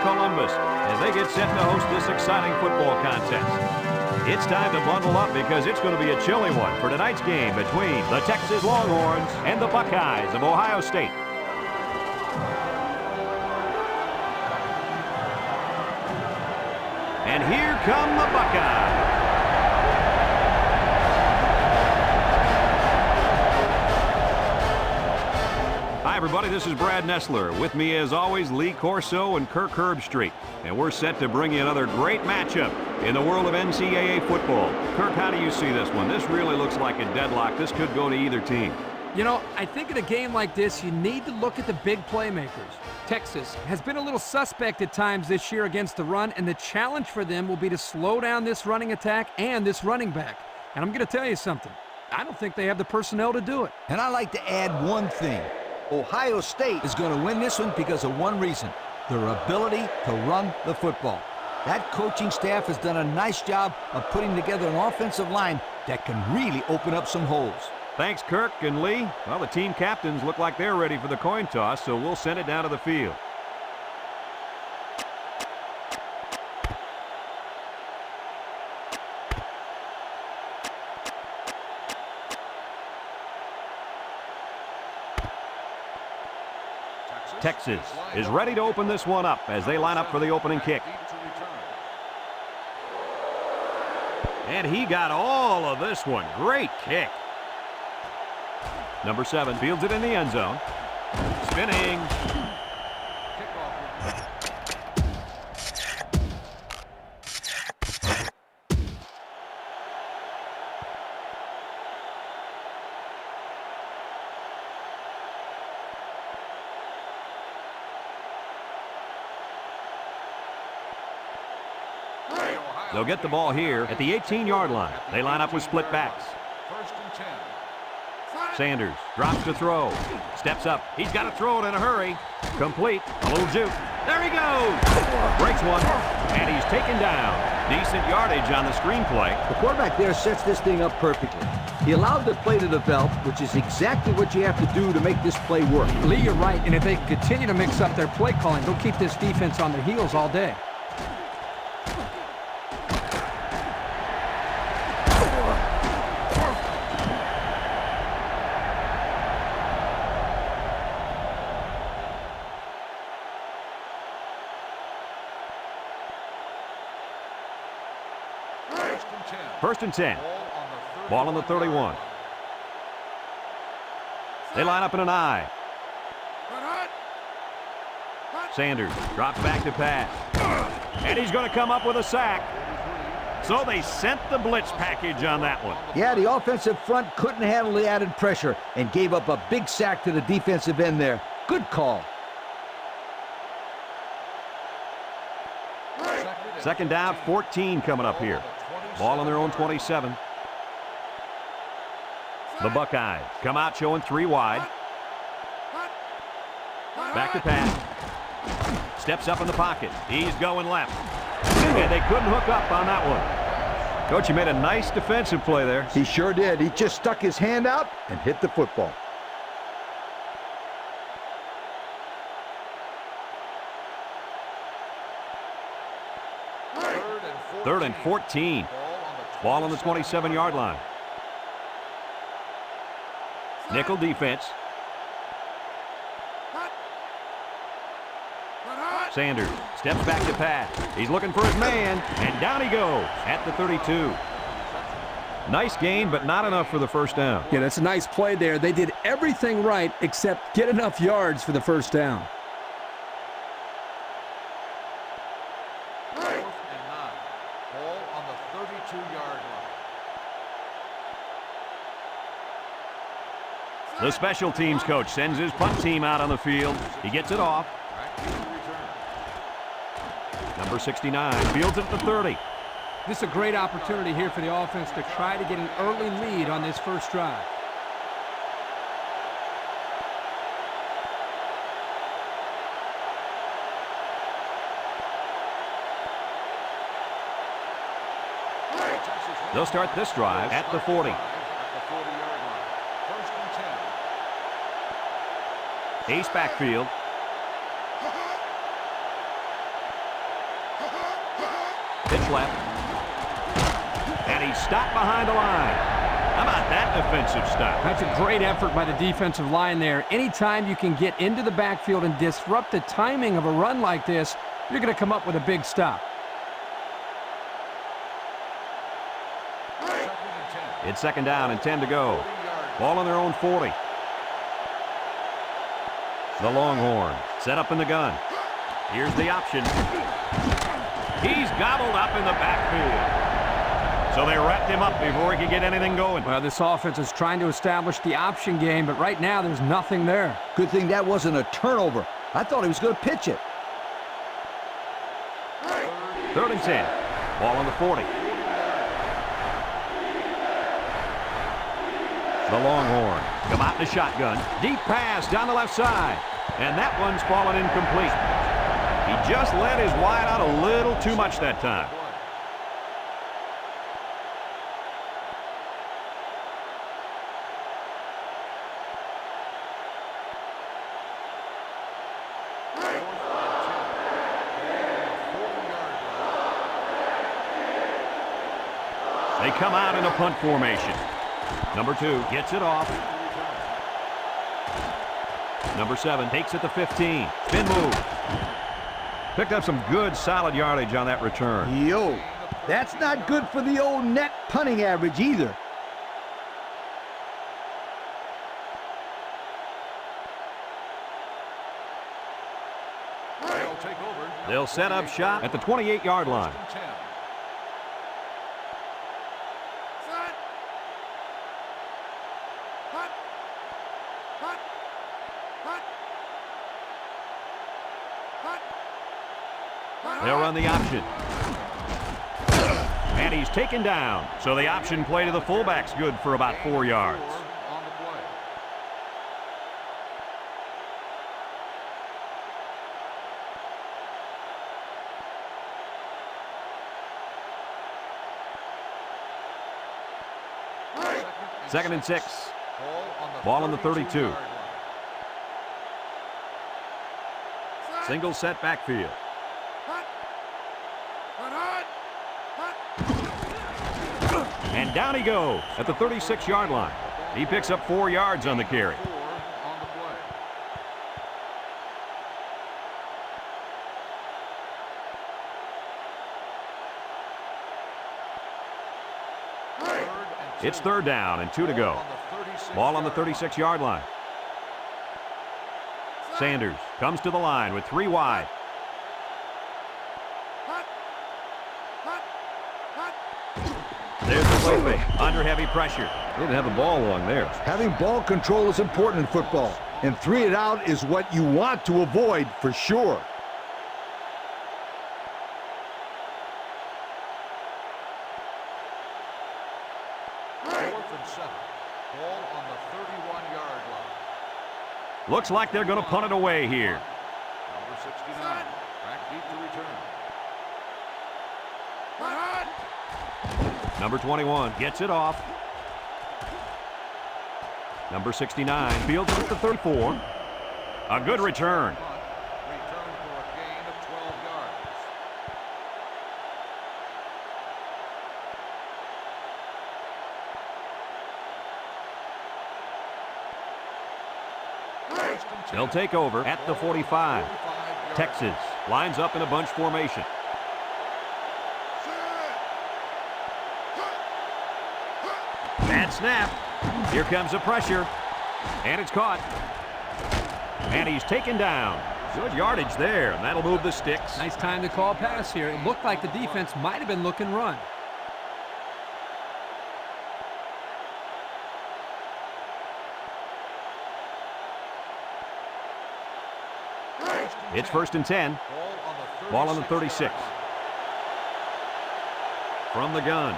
Columbus as they get set to host this exciting football contest. It's time to bundle up because it's going to be a chilly one for tonight's game between the Texas Longhorns and the Buckeyes of Ohio State. And here come the Buckeyes. Hi, everybody. This is Brad Nessler. With me, as always, Lee Corso and Kirk Herbstreit. And we're set to bring you another great matchup in the world of NCAA football. Kirk, how do you see this one? This really looks like a deadlock. This could go to either team. You know, I think in a game like this, you need to look at the big playmakers. Texas has been a little suspect at times this year against the run, and the challenge for them will be to slow down this running attack and this running back. And I'm going to tell you something. I don't think they have the personnel to do it. And I like to add one thing. Ohio State is going to win this one because of one reason: their ability to run the football. That coaching staff has done a nice job of putting together an offensive line that can really open up some holes. Thanks, Kirk and Lee. Well, the team captains look like they're ready for the coin toss, so we'll send it down to the field. Texas is ready to open this one up as they line up for the opening kick. And he got all of this one. Great kick. Number 7 fields it in the end zone. Spinning. They'll get the ball here at the 18-yard line. They line up with split backs. Sanders drops to throw. Steps up. He's got to throw it in a hurry. Complete. A little juke. There he goes. Breaks one. And he's taken down. Decent yardage on the screenplay. The quarterback there sets this thing up perfectly. He allowed the play to develop, which is exactly what you have to do to make this play work. Lee, you're right, and if they can continue to mix up their play calling, they'll keep this defense on their heels all day. First and 10. Ball on the 31. They line up in an I. Sanders drops back to pass. And he's going to come up with a sack. So they sent the blitz package on that one. Yeah, the offensive front couldn't handle the added pressure and gave up a big sack to the defensive end there. Good call. Second down, 14 coming up here. Ball on their own 27. The Buckeyes come out showing 3 wide. Back to pass. Steps up in the pocket. He's going left. And they couldn't hook up on that one. Coach, he made a nice defensive play there. He sure did. He just stuck his hand out and hit the football. Third and 14. Ball on the 27-yard line. Nickel defense. Sanders steps back to pass. He's looking for his man, and down he goes at the 32. Nice gain, but not enough for the first down. Yeah, that's a nice play there. They did everything right except get enough yards for the first down. The special teams coach sends his punt team out on the field. He gets it off. Number 69 fields it at the 30. This is a great opportunity here for the offense to try to get an early lead on this first drive. They'll start this drive at the 40. Ace backfield. Pitch left. And he's stopped behind the line. How about that defensive stop? That's a great effort by the defensive line there. Anytime you can get into the backfield and disrupt the timing of a run like this, you're going to come up with a big stop. It's second down and 10 to go. Ball on their own 40. The Longhorn set up in the gun. Here's the option. He's gobbled up in the backfield. So they wrapped him up before he could get anything going. Well, this offense is trying to establish the option game, but right now there's nothing there. Good thing that wasn't a turnover. I thought he was going to pitch it. Third and 10. Ball on the 40. The Longhorn come out in the shotgun. Deep pass down the left side. And that one's fallen incomplete. He just let his wide out a little too much that time. They come out in a punt formation. Number 2 gets it off. Number 7 takes it to 15. Spin move. Picked up some good, solid yardage on that return. Yo, that's not good for the old net punting average either. They'll set up shop at the 28-yard line. They'll run the option. And he's taken down. So the option play to the fullback's good for about 4 yards. Second and 6. Ball on the 32. Single set backfield. And down he goes at the 36-yard line. He picks up 4 yards on the carry. It's third down and 2 to go. Ball on the 36-yard line. Sanders comes to the line with 3 wide. There's the play fake. Under heavy pressure. They didn't have the ball long there. Having ball control is important in football, and 3 and out is what you want to avoid for sure. Looks like they're going to punt it away here. Number 69, back deep to return. Number 21 gets it off. Number 69 fields it at the 34. A good return. Return for a gain of 12 yards. They'll take over at the 45. Texas lines up in a bunch formation. Bad snap. Here comes the pressure. And it's caught. And he's taken down. Good yardage there. And that'll move the sticks. Nice time to call pass here. It looked like the defense might have been looking run. It's first and 10. Ball on the 36. From the gun.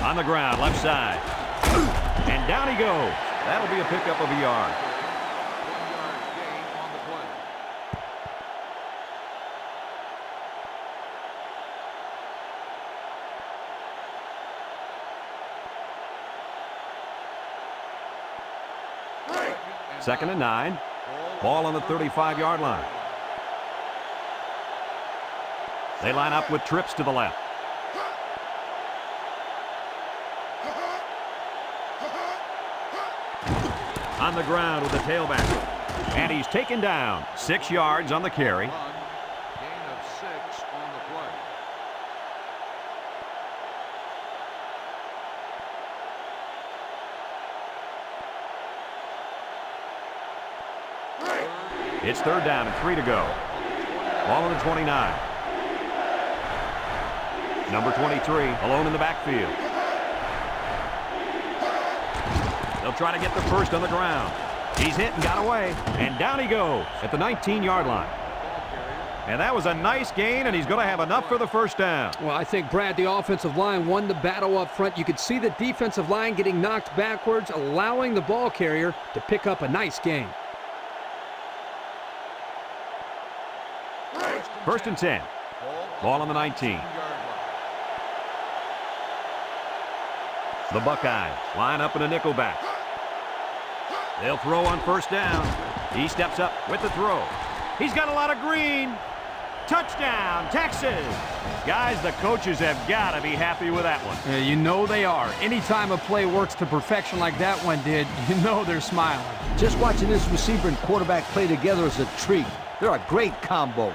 On the ground, left side. And down he goes. That'll be a pickup of a yard. 1-yard gain on the play. Second and 9. Ball Ball on the 35-yard line. They line up with trips to the left. On the ground with the tailback. And he's taken down. 6 yards on the carry. Gain of 6 on the play. It's 3rd down and 3 to go. Ball on the 29. Number 23 alone in the backfield. They'll try to get the first on the ground. He's hit and got away. And down he goes at the 19-yard line. And that was a nice gain, and he's going to have enough for the first down. Well, I think, Brad, the offensive line won the battle up front. You could see the defensive line getting knocked backwards, allowing the ball carrier to pick up a nice gain. 1st and 10. Ball on the 19. The Buckeyes line up in a nickel back. They'll throw on 1st down. He steps up with the throw. He's got a lot of green. Touchdown, Texas. Guys, the coaches have got to be happy with that one. Yeah, you know they are. Anytime a play works to perfection like that one did, you know they're smiling. Just watching this receiver and quarterback play together is a treat. They're a great combo.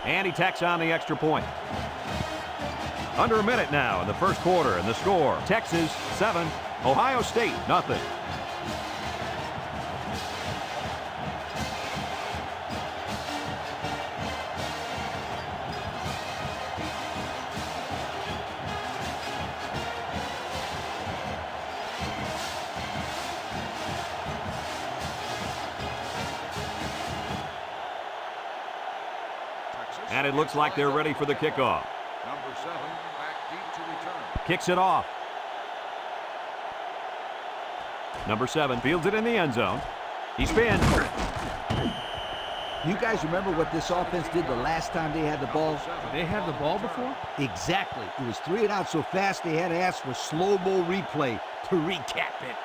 And he tacks on the extra point. Under a minute now in the 1st quarter, and the score, Texas 7, Ohio State nothing. And it looks like they're ready for the kickoff. Number 7 back deep to return. Kicks it off. Number 7 fields it in the end zone. He spins. You guys remember what this offense did the last time they had the ball? They had the ball before? Exactly. It was 3 and out so fast they had to ask for slow-mo replay to recap it.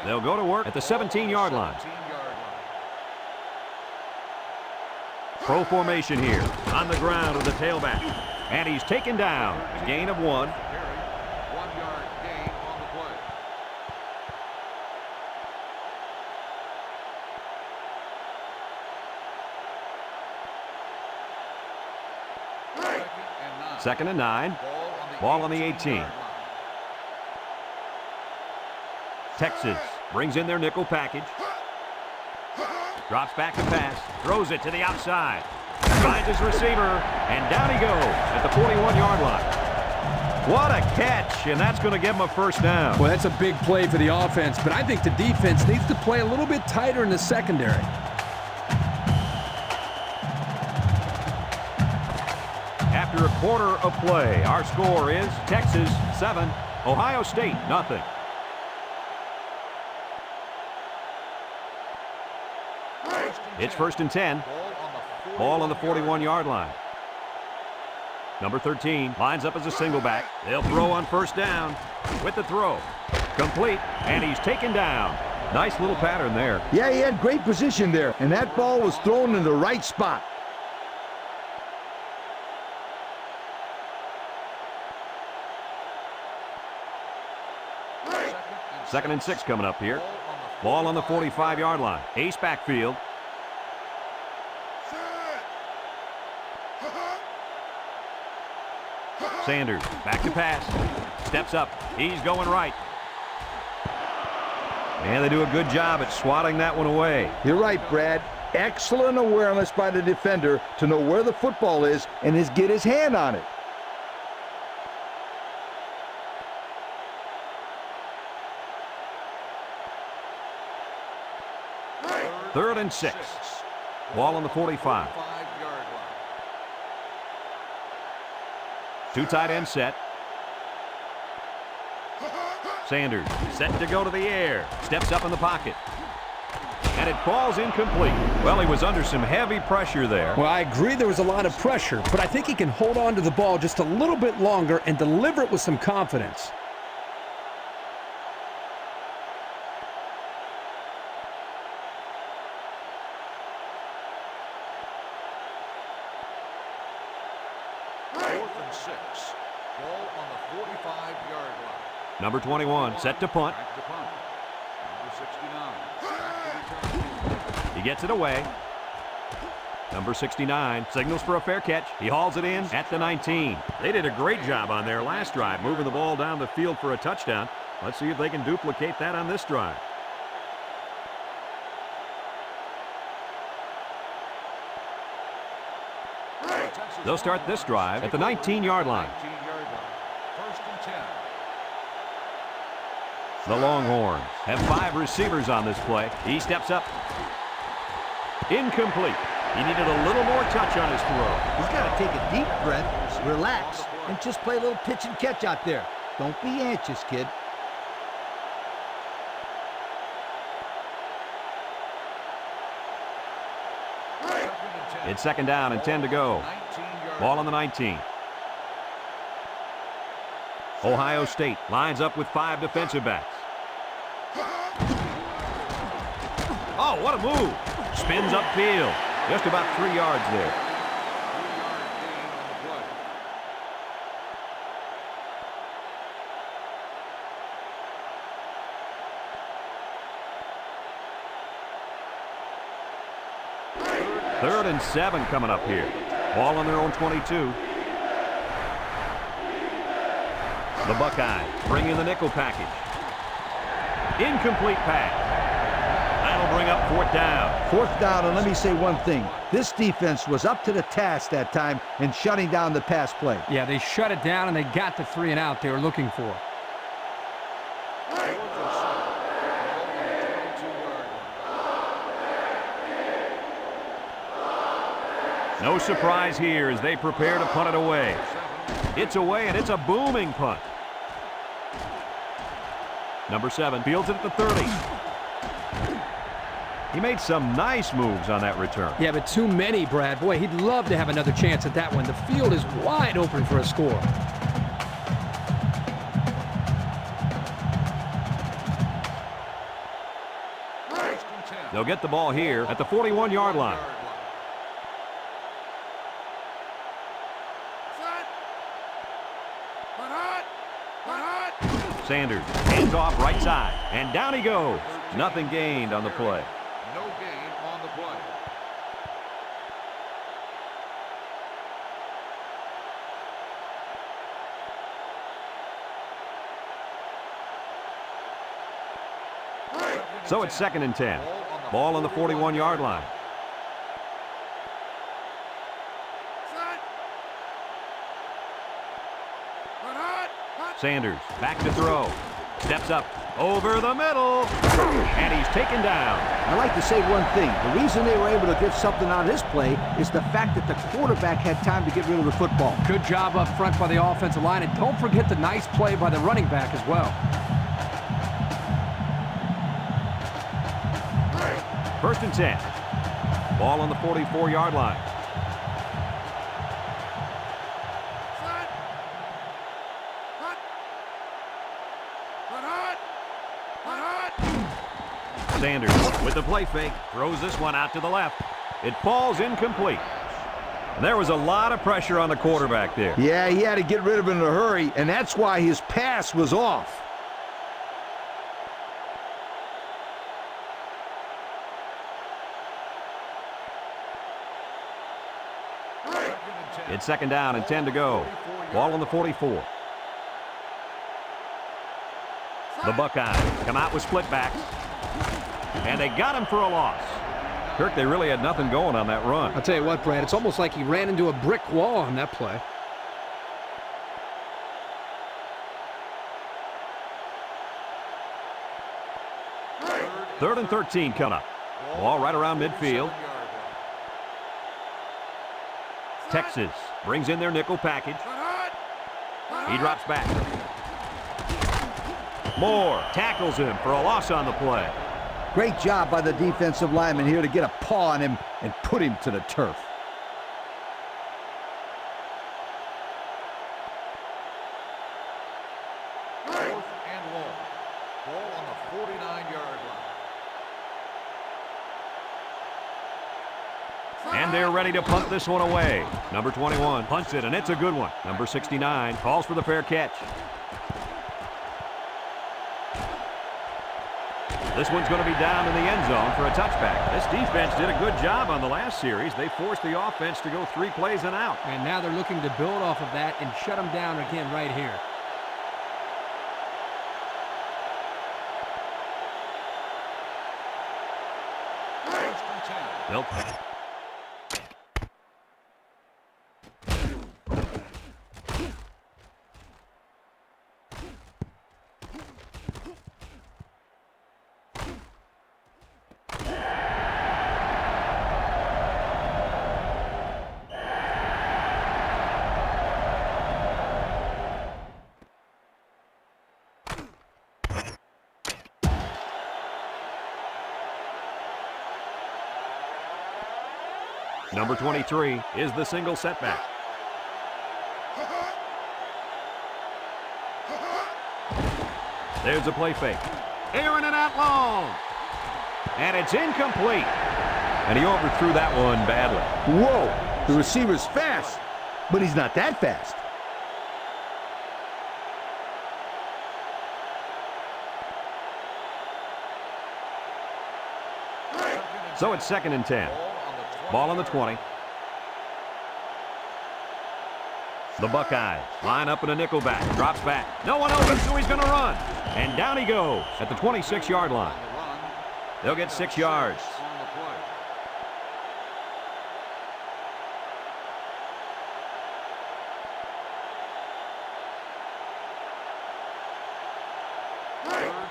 They'll go to work at the 17-yard line. Pro formation here. On the ground with the tailback. And he's taken down. A gain of 1. 1-yard gain on the play. 2nd and 9. Ball on the 18. Texas brings in their nickel package. Drops back to pass. Throws it to the outside. Finds his receiver. And down he goes at the 41-yard line. What a catch. And that's going to give him a first down. Well, that's a big play for the offense, but I think the defense needs to play a little bit tighter in the secondary. After a quarter of play, our score is Texas 7, Ohio State nothing. It's 1st and 10. Ball on the 41-yard line. Number 13 lines up as a single back. They'll throw on 1st down with the throw. Complete, and he's taken down. Nice little pattern there. Yeah, he had great position there, and that ball was thrown in the right spot. Second and 6 coming up here. Ball on the 45-yard line. Ace backfield. Sanders back to pass. Steps up. He's going right. And they do a good job at swatting that one away. You're right, Brad. Excellent awareness by the defender to know where the football is and get his hand on it. 3rd and 6. Ball on the 45. 45-yard line. 2 tight end set. Sanders set to go to the air. Steps up in the pocket. And it falls incomplete. Well, he was under some heavy pressure there. Well, I agree there was a lot of pressure, but I think he can hold on to the ball just a little bit longer and deliver it with some confidence. Ball on the 45-yard line. Number 21 set to punt. Back to punt. Number 69. Back to return. He gets it away. Number 69 signals for a fair catch. He hauls it in at the 19. They did a great job on their last drive, moving the ball down the field for a touchdown. Let's see if they can duplicate that on this drive. They'll start this drive at the 19-yard line. 19-yard line. 1st and 10. The Longhorns have 5 receivers on this play. He steps up. Incomplete. He needed a little more touch on his throw. He's got to take a deep breath, relax, and just play a little pitch and catch out there. Don't be anxious, kid. It's 2nd down and 10 to go. 19-yard Ball on the 19. Ohio State lines up with 5 defensive backs. Oh, what a move. Spins upfield. Just about 3 yards there. 3-yard gain on the play. Third and 7 coming up here. Ball on their own 22. The Buckeyes bring in the nickel package. Incomplete pass. That'll bring up 4th down. 4th down, and let me say one thing. This defense was up to the task that time in shutting down the pass play. Yeah, they shut it down and they got the 3 and out they were looking for. 4th and 7. Ball on the 22-yard line. No surprise here as they prepare to punt it away. It's away, and it's a booming punt. Number 7 fields it at the 30. He made some nice moves on that return. Yeah, but too many, Brad. Boy, he'd love to have another chance at that one. The field is wide open for a score. They'll get the ball here at the 41-yard line. Sanders hands off right side, and down he goes. Nothing gained on the play. No gain on the play. So it's 2nd and 10. Ball on the 41-yard line. Sanders back to throw. Steps up over the middle. And he's taken down. I like to say one thing. The reason they were able to get something out of this play is the fact that the quarterback had time to get rid of the football. Good job up front by the offensive line, and don't forget the nice play by the running back as well. 1st and 10. Ball on the 44-yard line. Sanders with the play fake, throws this one out to the left. It falls incomplete. There was a lot of pressure on the quarterback there. Yeah, he had to get rid of it in a hurry, and that's why his pass was off. It's 2nd down and 10 to go. Ball on the 44. The Buckeyes come out with split backs. And they got him for a loss. Kirk, they really had nothing going on that run. I'll tell you what, Brad, it's almost like he ran into a brick wall on that play. Third and 13 coming up. Ball right around midfield. Texas brings in their nickel package. He drops back. Moore tackles him for a loss on the play. Great job by the defensive lineman here to get a paw on him and put him to the turf. Fourth and long. Ball on the 49-yard line. And they're ready to punt this one away. Number 21 punts it, and it's a good one. Number 69 calls for the fair catch. This one's going to be down in the end zone for a touchback. This defense did a good job on the last series. They forced the offense to go 3 plays and out. And now they're looking to build off of that and shut them down again right here. Nope. Number 23 is the single setback. There's a play fake. Airing it out long. And it's incomplete. And he overthrew that one badly. Whoa, the receiver's fast, but he's not that fast. So it's 2nd and 10. Ball on the 20. The Buckeyes line up in a nickelback. Drops back. No one open, so he's going to run. And down he goes at the 26-yard line. They'll get 6 yards.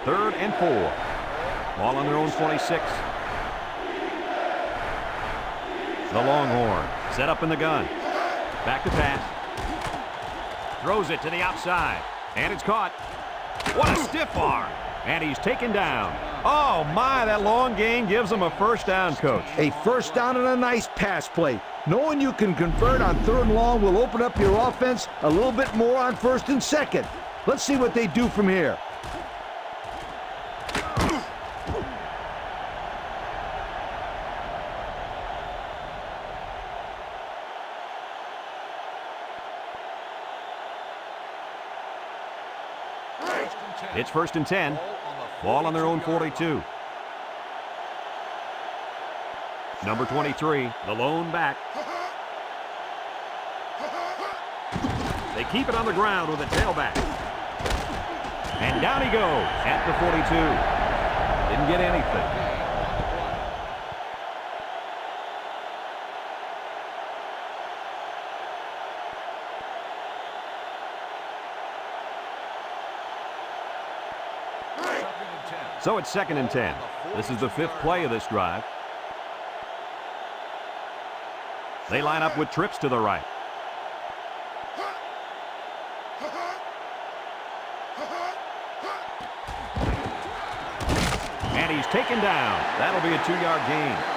Third and 4. Ball on their own 26. The Longhorn set up in the gun. Back to pass. Throws it to the outside. And it's caught. What a stiff arm. And he's taken down. Oh, my, that long gain gives him a first down, Coach. A first down and a nice pass play. Knowing you can convert on 3rd and long will open up your offense a little bit more on 1st and 2nd. Let's see what they do from here. It's 1st and 10. Ball on their own 42. Number 23, the lone back. They keep it on the ground with a tailback. And down he goes at the 42. Didn't get anything. So it's 2nd and 10. This is the 5th play of this drive. They line up with trips to the right. And he's taken down. That'll be a 2-yard gain.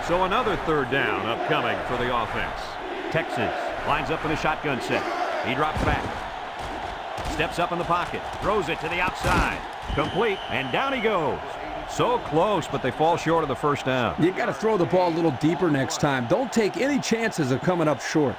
So another 3rd down upcoming for the offense. Texas lines up in a shotgun set. He drops back. Steps up in the pocket. Throws it to the outside. Complete. And down he goes. So close, but they fall short of the first down. You got to throw the ball a little deeper next time. Don't take any chances of coming up short.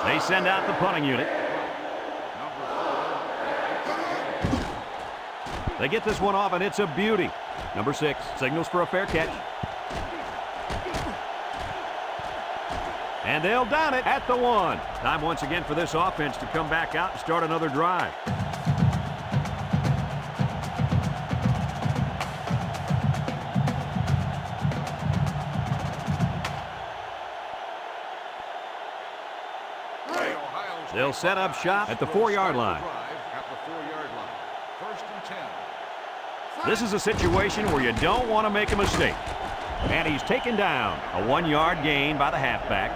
They send out the punting unit. They get this one off, and it's a beauty. Number 6 signals for a fair catch. And they'll down it at the 1. Time once again for this offense to come back out and start another drive. They'll set up shop at the 4-yard line. This is a situation where you don't want to make a mistake. And he's taken down. A 1-yard gain by the halfback.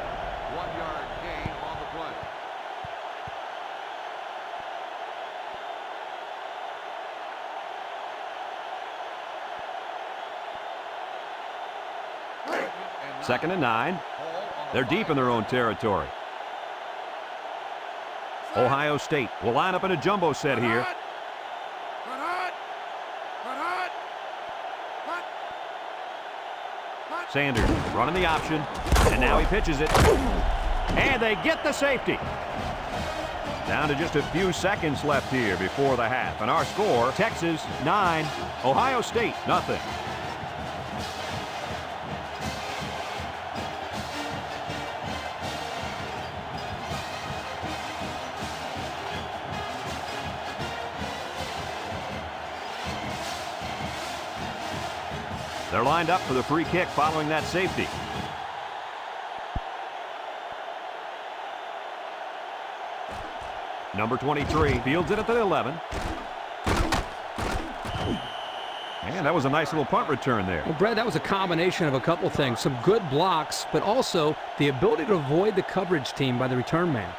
1-yard gain on the play. 2nd and 9. They're deep in their own territory. Ohio State will line up in a jumbo set here. Sanders running the option, and now he pitches it. And they get the safety. Down to just a few seconds left here before the half. And our score, Texas 9, Ohio State nothing. They're lined up for the free kick following that safety. Number 23 fields it at the 11. And that was a nice little punt return there. Well, Brad, that was a combination of a couple things. Some good blocks, but also the ability to avoid the coverage team by the return man.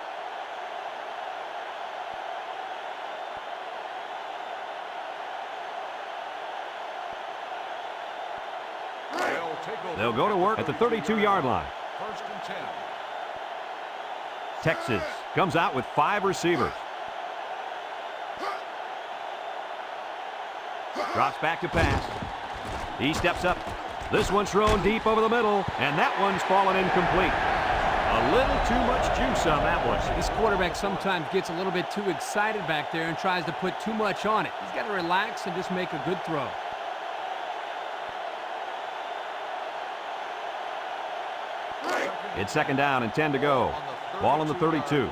They'll go to work at the 32-yard line. 1st and 10. Texas comes out with 5 receivers. Drops back to pass. He steps up. This one's thrown deep over the middle, and that one's fallen incomplete. A little too much juice on that one. This quarterback sometimes gets a little bit too excited back there and tries to put too much on it. He's got to relax and just make a good throw. It's 2nd down and 10 to go. Ball on the 32.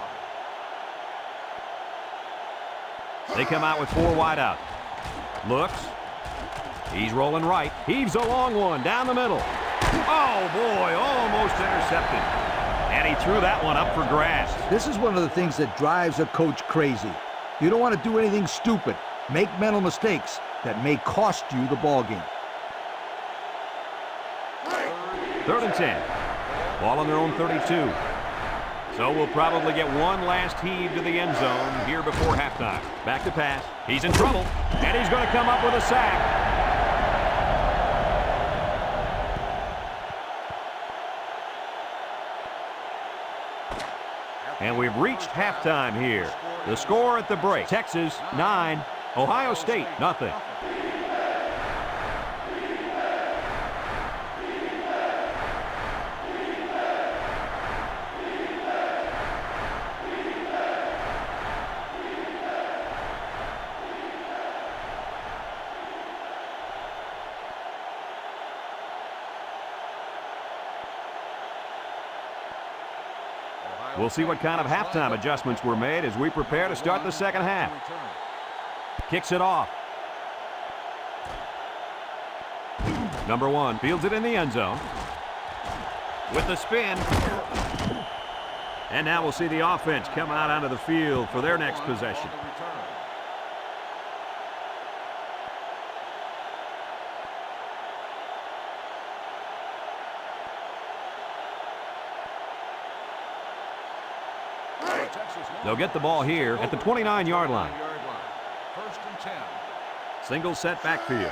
They come out with 4 wide out. Looks. He's rolling right. Heaves a long one down the middle. Oh, boy, almost intercepted. And he threw that one up for grabs. This is one of the things that drives a coach crazy. You don't want to do anything stupid. Make mental mistakes that may cost you the ball game. 3rd and 10. Ball on their own 32. So we'll probably get one last heave to the end zone here before halftime. Back to pass. He's in trouble, and he's going to come up with a sack. And we've reached halftime here. The score at the break, Texas 9, Ohio State nothing. We'll see what kind of halftime adjustments were made as we prepare to start the second half. Kicks it off. Number 1 fields it in the end zone. With the spin. And now we'll see the offense come out onto the field for their next possession. They'll get the ball here at the 29-yard line. 1st and 10. Single set backfield.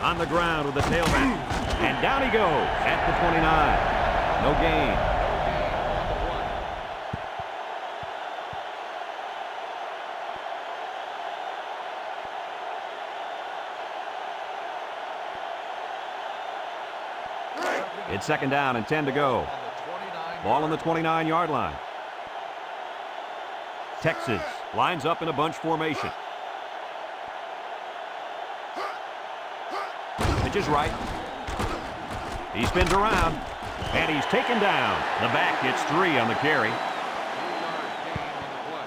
On the ground with the tailback. And down he goes at the 29. No gain. It's 2nd down and 10 to go. Ball on the 29-yard line. Texas lines up in a bunch formation. Pitch is right. He spins around, and he's taken down. The back gets 3 on the carry. 3-yard gain on the play.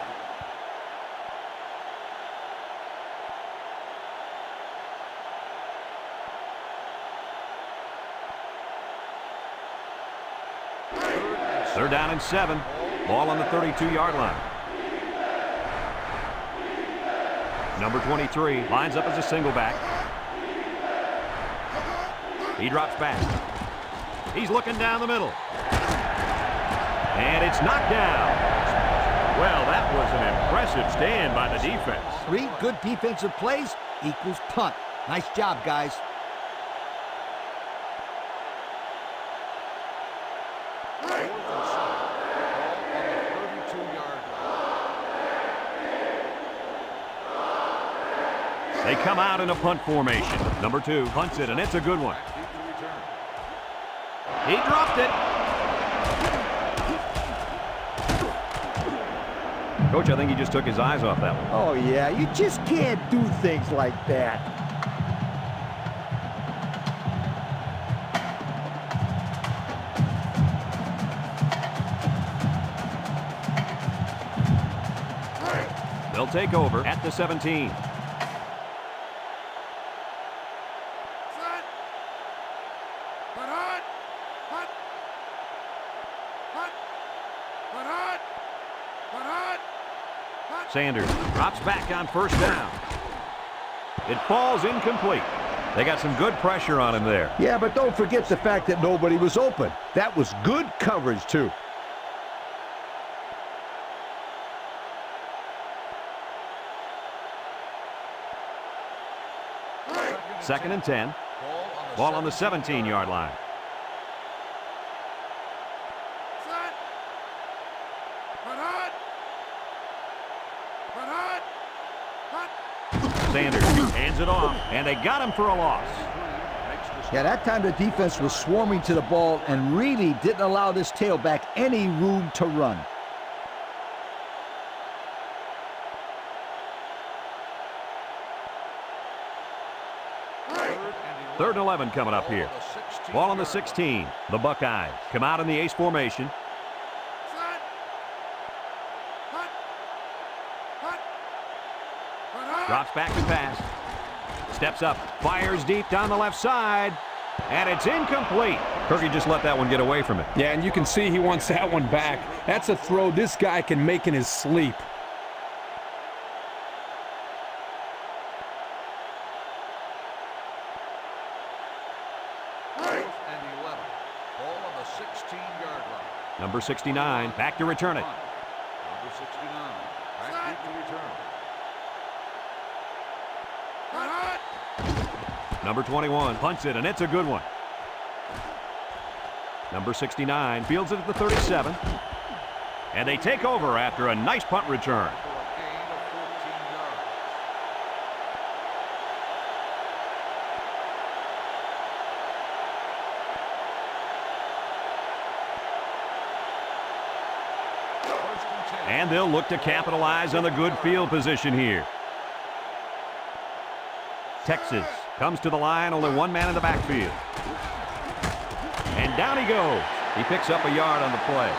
Third down and 7. Ball on the 32-yard line. Number 23 lines up as a single back. He drops back. He's looking down the middle. And it's knocked down. Well, that was an impressive stand by the defense. 3 good defensive plays equals punt. Nice job, guys. They come out in a punt formation. Number 2 punts it, and it's a good one. He dropped it. Coach, I think he just took his eyes off that one. Oh, yeah, you just can't do things like that. They'll take over at the 17. Sanders drops back on first down. It falls incomplete. They got some good pressure on him there. Yeah, but don't forget the fact that nobody was open. That was good coverage, too. Second and 10. Ball on the 17-yard line. Sanders hands it off, and they got him for a loss. Yeah, that time the defense was swarming to the ball and really didn't allow this tailback any room to run. Third and 11 coming up here. Ball on the 16. The Buckeyes come out in the ace formation. Drops back to pass. Steps up, fires deep down the left side, and it's incomplete. Kirky just let that one get away from him. Yeah, and you can see he wants that one back. That's a throw this guy can make in his sleep. Number 69, back to return it. Number 69, back to return. Number 21 punts it, and it's a good one. Number 69 fields it at the 37. And they take over after a nice punt return. For a gain of 14 yards. First and 10. And they'll look to capitalize on the good field position here. Texas comes to the line, only one man in the backfield. And down he goes. He picks up a yard on the play.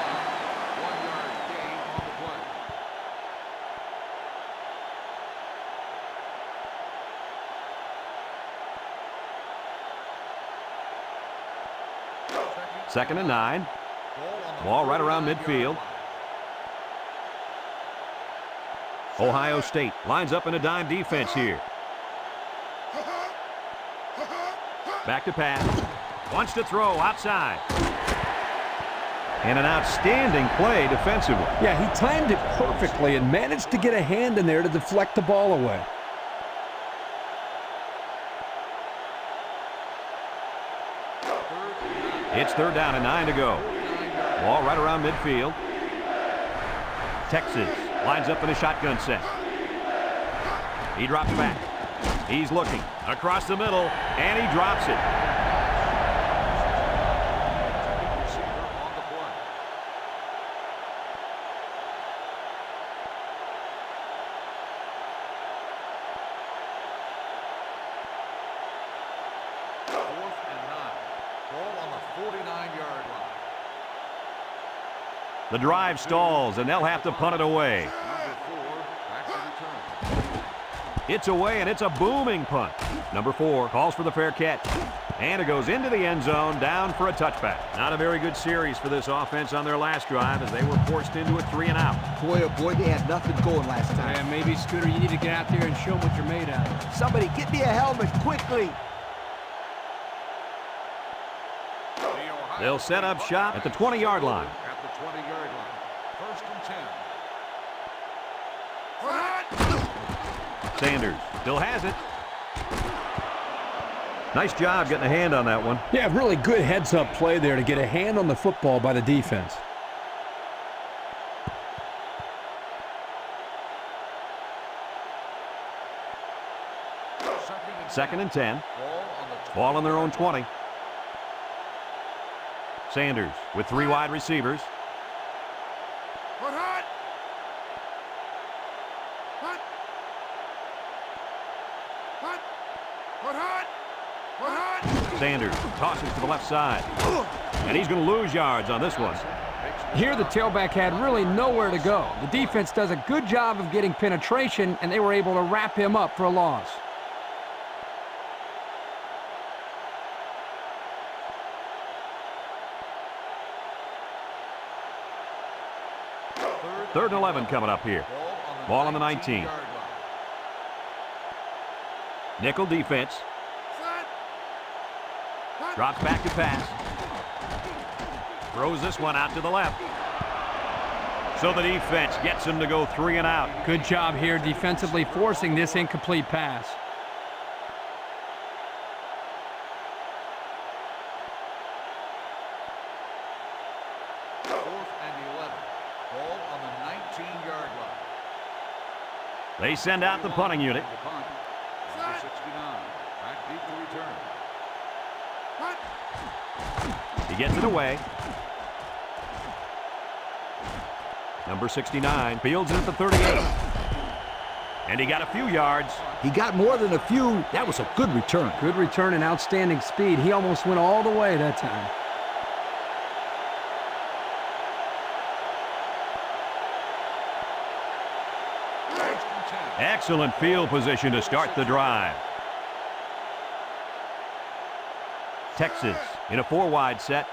1-yard gain on the play. Second and 9. Ball right around midfield. Ohio State lines up in a dime defense here. Back to pass. Wants to throw outside. And an outstanding play defensively. Yeah, he timed it perfectly and managed to get a hand in there to deflect the ball away. It's third down and 9 to go. Ball right around midfield. Texas lines up in a shotgun set. He drops back. He's looking across the middle, and he drops it. Receiver on the play. Fourth and 9. Ball on the 49-yard line. The drive stalls, and they'll have to punt it away. Number 4, back to return. It's away, and it's a booming punt. Number 4 calls for the fair catch. And it goes into the end zone, down for a touchback. Not a very good series for this offense on their last drive as they were forced into a 3-and-out. Boy, oh boy, they had nothing going last time. Yeah, maybe, Scooter, you need to get out there and show them what you're made out of. Somebody get me a helmet quickly. They'll set up shop at the 20-yard line. At the 20-yard line. First and 10. Sanders still has it. Nice job getting a hand on that one. Yeah, really good heads-up play there to get a hand on the football by the defense. Second and 10. Ball on their own 20. Sanders with 3 wide receivers. Sanders tosses to the left side. And he's going to lose yards on this one. Here the tailback had really nowhere to go. The defense does a good job of getting penetration, and they were able to wrap him up for a loss. Third and 11 coming up here. Ball on the 19. Nickel defense. Drops back to pass. Throws this one out to the left. So the defense gets him to go 3-and-out. Good job here defensively forcing this incomplete pass. Fourth and 11. Ball on the 19-yard line. They send out the punting unit. The punt. Number 69. Back deep to return. He gets it away. Number 69 fields it at the 38. And he got a few yards. He got more than a few. That was a good return. Good return and outstanding speed. He almost went all the way that time. Excellent field position to start the drive. Texas in a 4-wide set.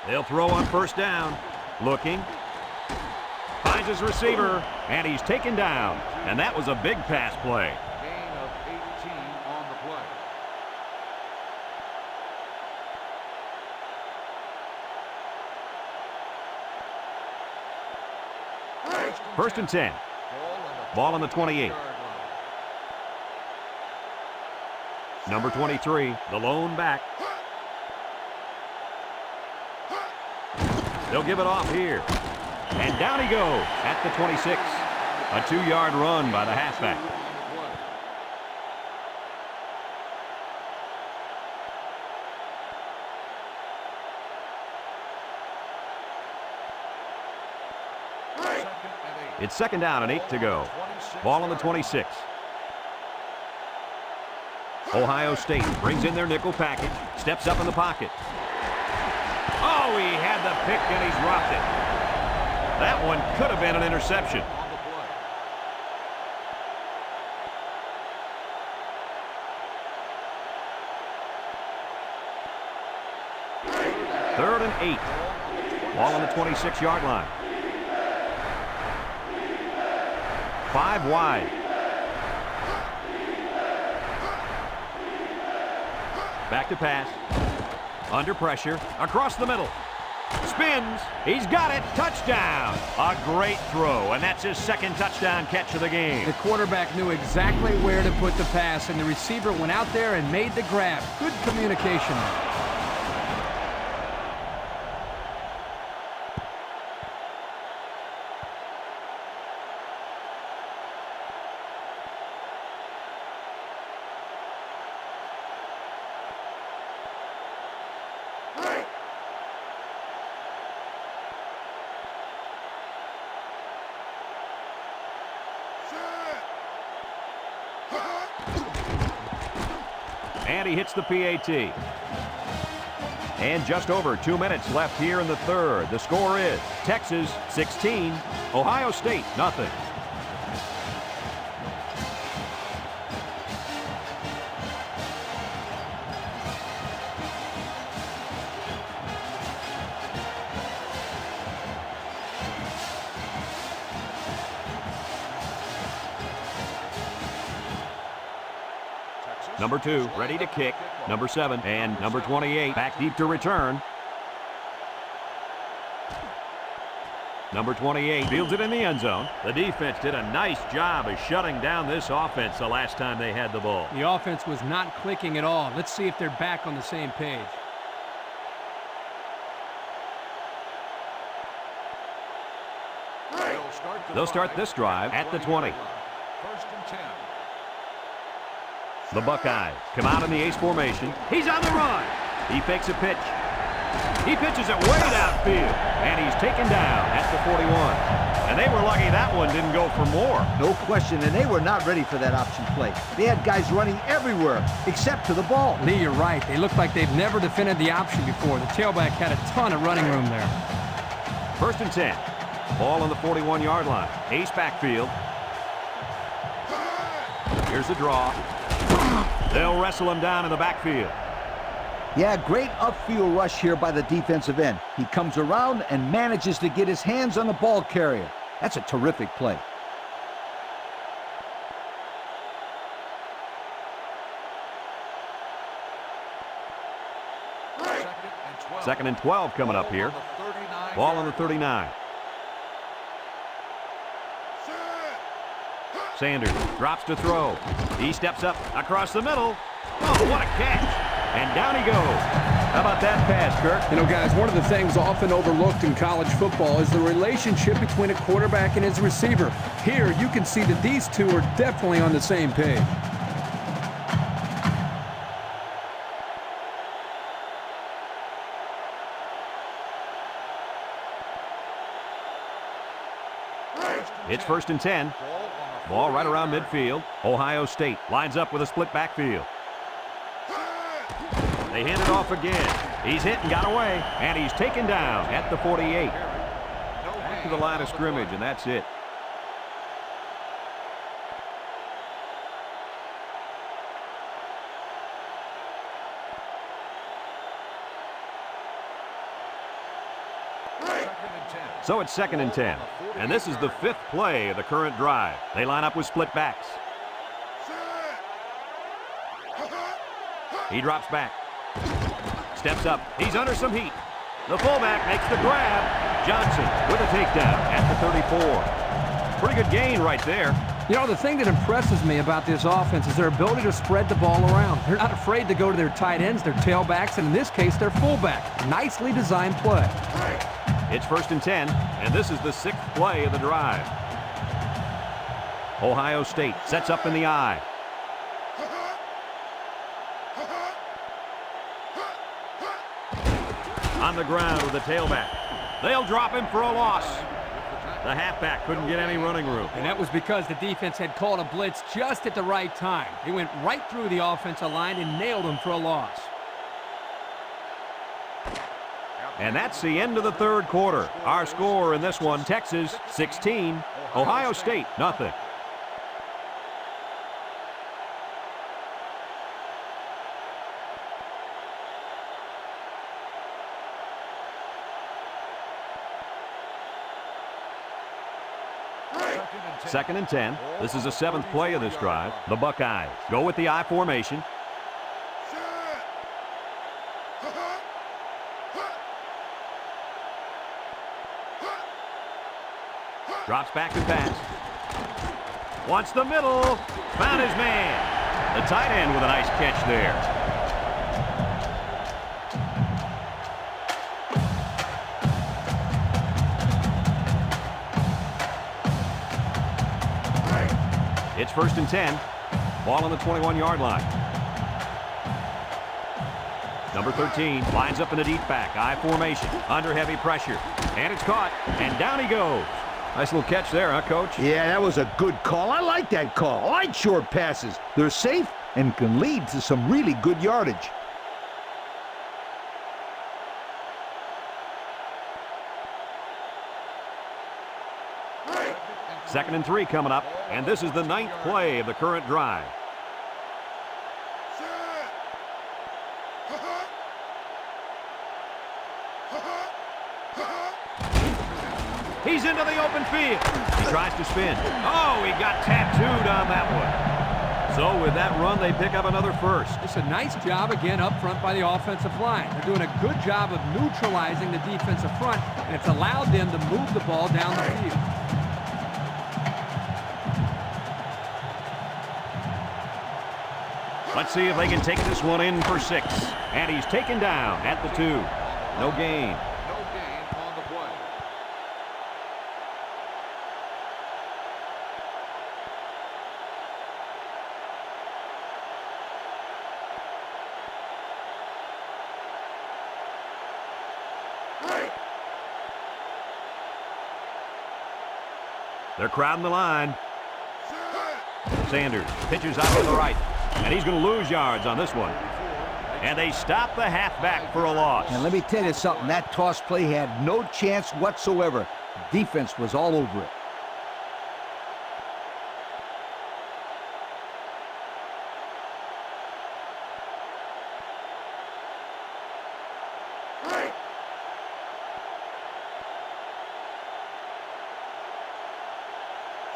They'll throw on first down. Looking. Finds his receiver, and he's taken down. And that was a big pass play. Gain of 18 on the play. First and 10. Ball on the 28. Number 23, the lone back. They'll give it off here. And down he goes at the 26. A 2-yard run by the halfback. It's second down and 8 to go. Ball on the 26. Ohio State brings in their nickel package, steps up in the pocket. Oh, he had the pick and he's dropped it. That one could have been an interception. Third and 8. Ball on the 26-yard line. 5 wide. Back to pass. Under pressure. Across the middle. Spins. He's got it. Touchdown. A great throw, and that's his second touchdown catch of the game. The quarterback knew exactly where to put the pass, and the receiver went out there and made the grab. Good communication. And he hits the PAT. And just over 2 minutes left here in the third. The score is Texas 16, Ohio State nothing. Number 2, ready to kick. Number 7 and number 28 back deep to return. Number 28 fields it in the end zone. The defense did a nice job of shutting down this offense the last time they had the ball. The offense was not clicking at all. Let's see if they're back on the same page. They'll start this drive at the 20. First and 10. The Buckeyes come out in the ace formation. He's on the run. He fakes a pitch. He pitches it way downfield, and he's taken down at the 41. And they were lucky that one didn't go for more. No question, and they were not ready for that option play. They had guys running everywhere except to the ball. Lee, you're right. They look like they've never defended the option before. The tailback had a ton of running room there. First and 10. Ball on the 41-yard line. Ace backfield. Here's the draw. They'll wrestle him down in the backfield. Yeah, great upfield rush here by the defensive end. He comes around and manages to get his hands on the ball carrier. That's a terrific play. Second and 12 coming up here. Ball on the 39. Sanders drops to throw. He steps up across the middle. Oh, what a catch. And down he goes. How about that pass, Kirk? You know, guys, one of the things often overlooked in college football is the relationship between a quarterback and his receiver. Here, you can see that these two are definitely on the same page. It's first and 10. Ball right around midfield. Ohio State lines up with a split backfield. They hand it off again. He's hit and got away, and he's taken down at the 48. Back to the line of scrimmage, and that's it. So it's second and 10. And this is the 5th play of the current drive. They line up with split backs. He drops back. Steps up. He's under some heat. The fullback makes the grab. Johnson with a takedown at the 34. Pretty good gain right there. You know, the thing that impresses me about this offense is their ability to spread the ball around. They're not afraid to go to their tight ends, their tailbacks, and in this case, their fullback. Nicely designed play. It's first and 10, and this is the 6th play of the drive. Ohio State sets up in the I. On the ground with the tailback. They'll drop him for a loss. The halfback couldn't get any running room. And that was because the defense had called a blitz just at the right time. They went right through the offensive line and nailed him for a loss. And that's the end of the third quarter. Our score in this one, Texas 16, Ohio State nothing. Second and 10. This is the 7th play of this drive. The Buckeyes go with the I formation. Drops back and pass. Wants the middle. Found his man. The tight end with a nice catch there. It's first and 10. Ball on the 21-yard line. Number 13 lines up in the deep back. I formation. Under heavy pressure. And it's caught. And down he goes. Nice little catch there, huh, Coach? Yeah, that was a good call. I like that call. I like short passes. They're safe, and can lead to some really good yardage. Second and 3 coming up, and this is the 9th play of the current drive. He's into the open field. He tries to spin. Oh, he got tattooed on that one. So with that run, they pick up another first. It's a nice job again up front by the offensive line. They're doing a good job of neutralizing the defensive front, and it's allowed them to move the ball down the field. Let's see if they can take this one in for 6. And he's taken down at the 2. No gain. No gain on the play. They're crowding the line. Sanders pitches out to the right. And he's going to lose yards on this one. And they stop the halfback for a loss. And let me tell you something, that toss play had no chance whatsoever. Defense was all over it.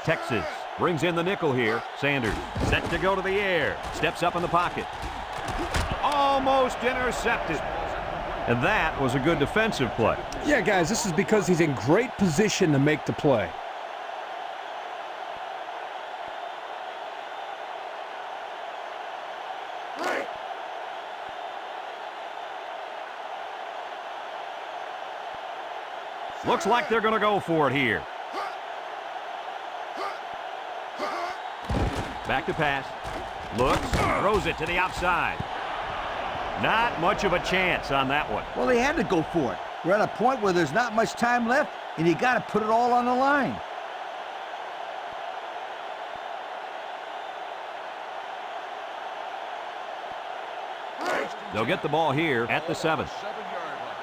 Texas brings in the nickel here. Sanders set to go to the air. Steps up in the pocket. Almost intercepted. And that was a good defensive play. Yeah, guys, this is because he's in great position to make the play. Looks like they're going to go for it here. Back to pass. Looks, throws it to the outside. Not much of a chance on that one. Well, they had to go for it. We're at a point where there's not much time left, and you got to put it all on the line. They'll get the ball here at the 7. 7-yard line.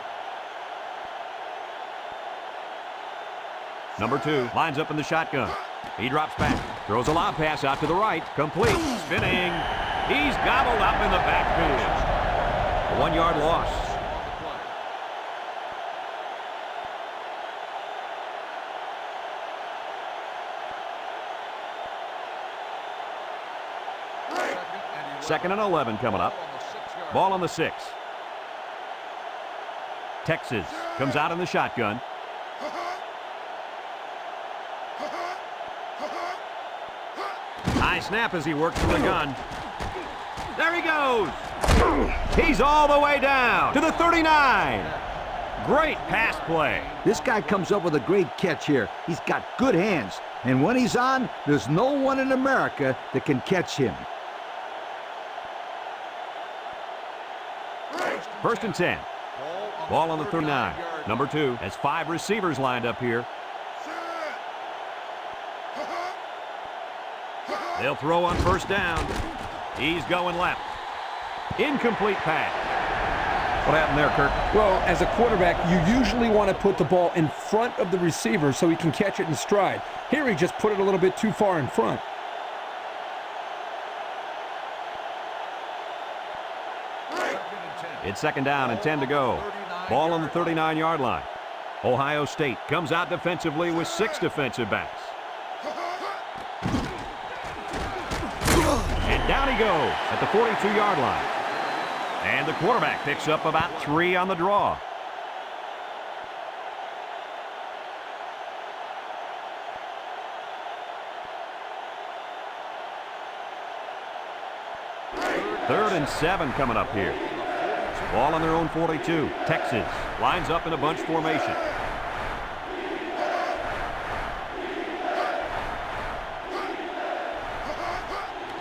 Number 2 lines up in the shotgun. He drops back, throws a lob pass out to the right, complete, spinning. He's gobbled up in the backfield. A 1-yard loss. Second and 11 coming up. Ball on the 6. Texas comes out in the shotgun. High snap as he works from the gun. There he goes. He's all the way down to the 39. Great pass play. This guy comes up with a great catch here. He's got good hands, and when he's on, there's no one in America that can catch him. First and 10. Ball on the 39. Number 2 has 5 receivers lined up here. They'll throw on first down. He's going left. Incomplete pass. What happened there, Kirk? Well, as a quarterback, you usually want to put the ball in front of the receiver so he can catch it in stride. Here he just put it a little bit too far in front. It's second down and 10 to go. Ball on the 39-yard line. Ohio State comes out defensively with 6 defensive backs. And down he goes at the 42-yard line. And the quarterback picks up about 3 on the draw. Third and 7 coming up here. Ball on their own 42. Texas lines up in a bunch formation.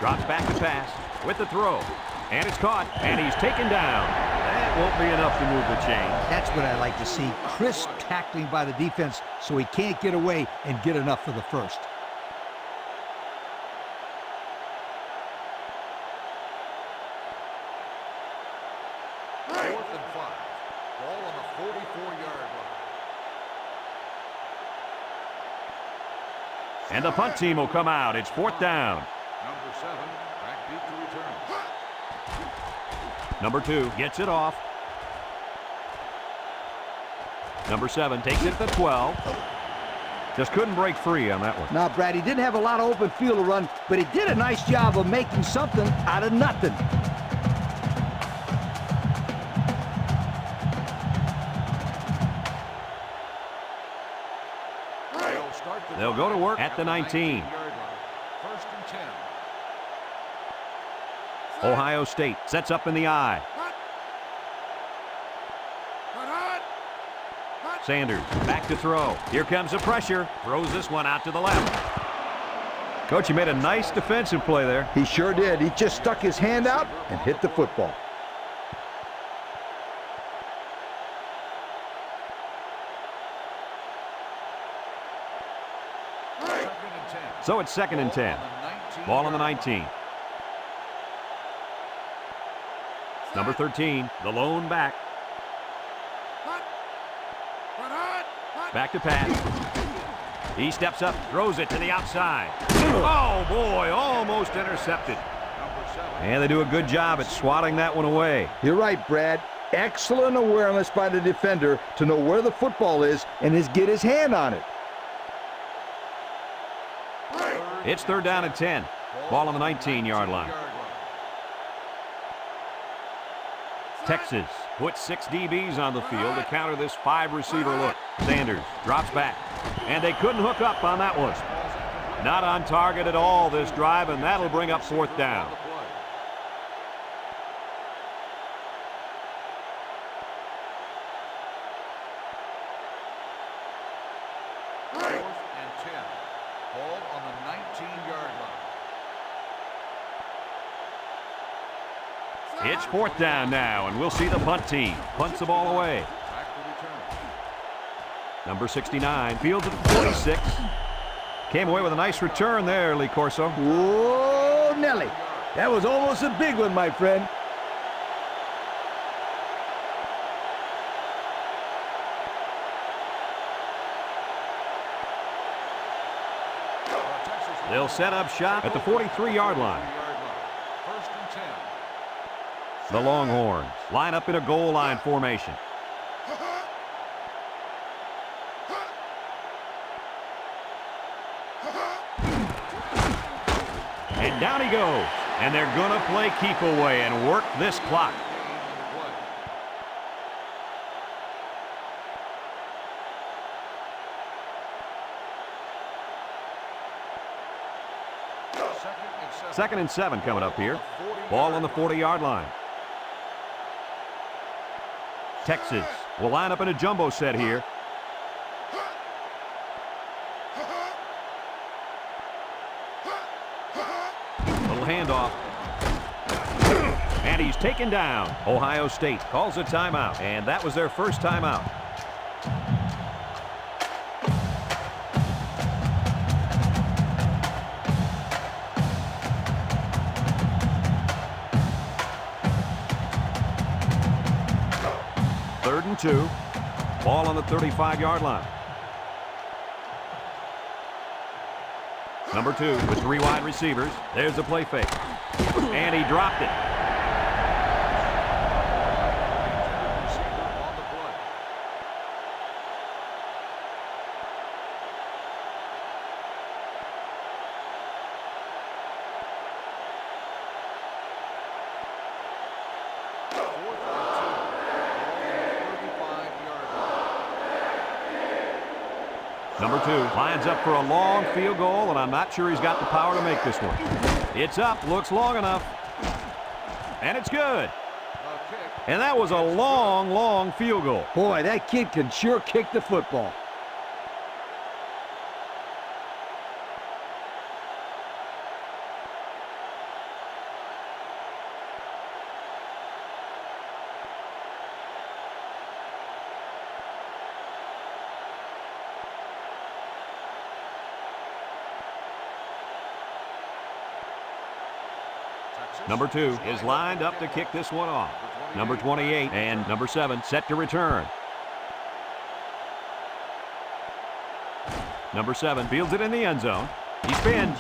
Drops back to pass with the throw. And it's caught, and he's taken down. That won't be enough to move the chain. That's what I like to see. Crisp tackling by the defense so he can't get away and get enough for the first. And the punt team will come out. It's 4th down. Number 7, backbeat to return. Number 2 gets it off. Number 7 takes it at the 12. Just couldn't break free on that one. Now, Brad, he didn't have a lot of open field to run, but he did a nice job of making something out of nothing. They'll go to work at the 19. 1st and 10. Ohio State sets up in the I. Sanders back to throw. Here comes the pressure. Throws this one out to the left. Coach, he made a nice defensive play there. He sure did. He just stuck his hand out and hit the football. So it's 2nd and 10. Ball on the 19. Number 13, the lone back. Back to pass. He steps up, throws it to the outside. Oh, boy, almost intercepted. And they do a good job at swatting that one away. You're right, Brad. Excellent awareness by the defender to know where the football is and get his hand on it. It's 3rd down and 10. Ball on the 19-yard line. Texas puts 6 DBs on the field to counter this 5-receiver look. Sanders drops back, and they couldn't hook up on that one. Not on target at all this drive, and that'll bring up 4th down. It's 4th down now, and we'll see the punt team. Punts the ball away. Number 69 fields at the 46. Came away with a nice return there, Lee Corso. Whoa, Nelly. That was almost a big one, my friend. They'll set up shop at the 43-yard line. The Longhorns line up in a goal line formation. And down he goes. And they're going to play keep away and work this clock. Second and 7 coming up here. Ball on the 40-yard line. Texas will line up in a jumbo set here. Little handoff. And he's taken down. Ohio State calls a timeout, and that was their first timeout. Third and 2. Ball on the 35-yard line. Number 2 with 3 wide receivers. There's the play fake. And he dropped it. Number 2 lines up for a long field goal, and I'm not sure he's got the power to make this one. It's up, looks long enough, and it's good. And that was a long, long field goal. Boy, that kid can sure kick the football. Number 2 is lined up to kick this one off. Number 28 and number 7 set to return. Number 7 fields it in the end zone. He spins.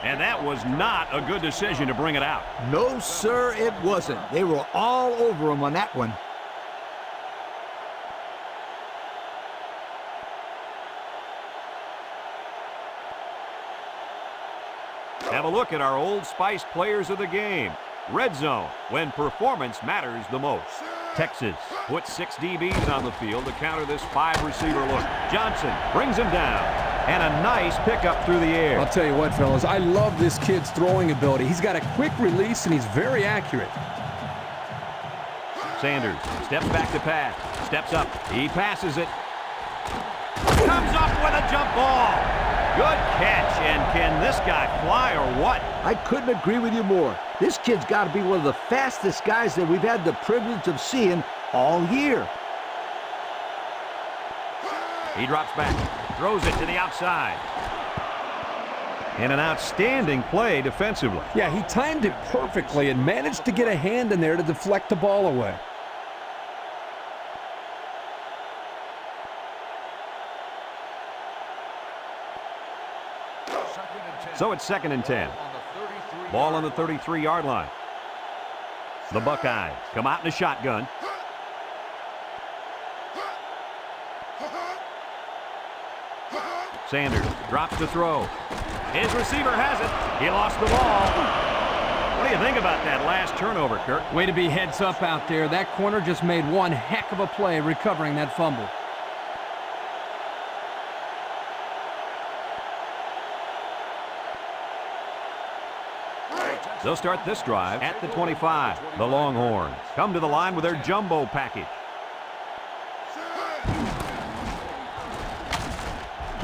And that was not a good decision to bring it out. No, sir, it wasn't. They were all over him on that one. Have a look at our Old Spice players of the game. Red zone, when performance matters the most. Texas puts 6 DBs on the field to counter this 5-receiver look. Johnson brings him down. And a nice pickup through the air. I'll tell you what, fellas, I love this kid's throwing ability. He's got a quick release, and he's very accurate. Sanders steps back to pass. Steps up. He passes it. Comes up with a jump ball. Good catch. And can this guy fly or what? I couldn't agree with you more. This kid's got to be one of the fastest guys that we've had the privilege of seeing all year. He drops back. Throws it to the outside. And an outstanding play defensively. Yeah, he timed it perfectly and managed to get a hand in there to deflect the ball away. So it's 2nd and 10. Ball on the 33-yard line. The Buckeyes come out in a shotgun. Sanders drops to throw. His receiver has it. He lost the ball. What do you think about that last turnover, Kirk? Way to be heads up out there. That corner just made one heck of a play recovering that fumble. They'll start this drive at the 25. The Longhorns come to the line with their jumbo package.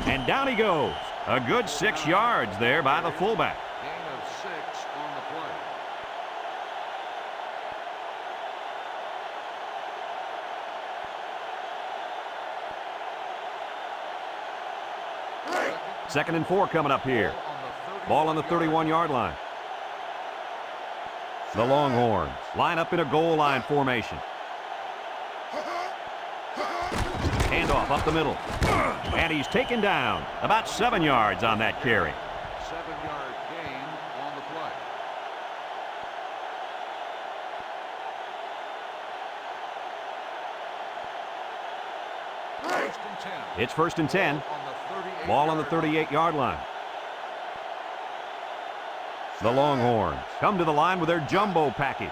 And down he goes. A good 6 yards there by the fullback. Gain of 6 on the play. 2nd and 4 coming up here. Ball on the 31-yard line. The Longhorns line up in a goal line formation. Handoff up the middle. And he's taken down. About 7 yards on that carry. 7-yard gain on the play. 1st and 10. It's 1st and 10. Ball on the 38-yard line. The Longhorns come to the line with their jumbo package.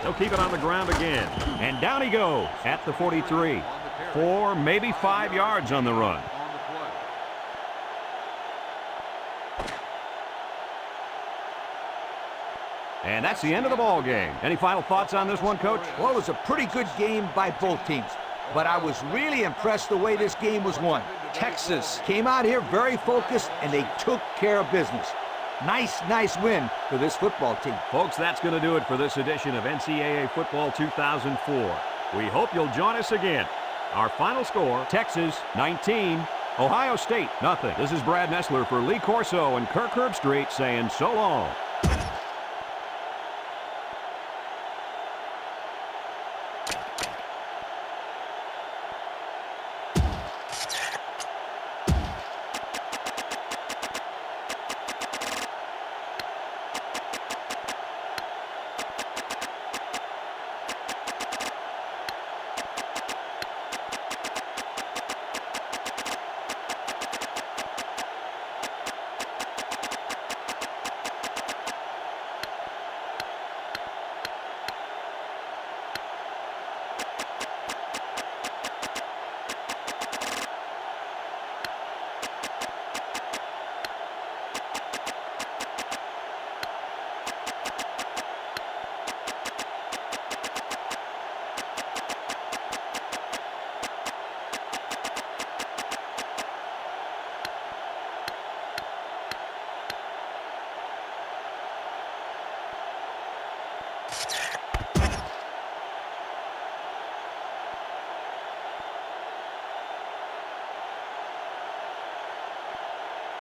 They'll keep it on the ground again. And down he goes at the 43. 4, maybe 5 yards on the run. And that's the end of the ball game. Any final thoughts on this one, Coach? Well, it was a pretty good game by both teams, but I was really impressed the way this game was won. Texas came out here very focused, and they took care of business. Nice win for this football team. Folks, that's going to do it for this edition of NCAA Football 2004. We hope you'll join us again. Our final score, Texas 19, Ohio State nothing. This is Brad Nessler for Lee Corso and Kirk Herbstreit saying so long.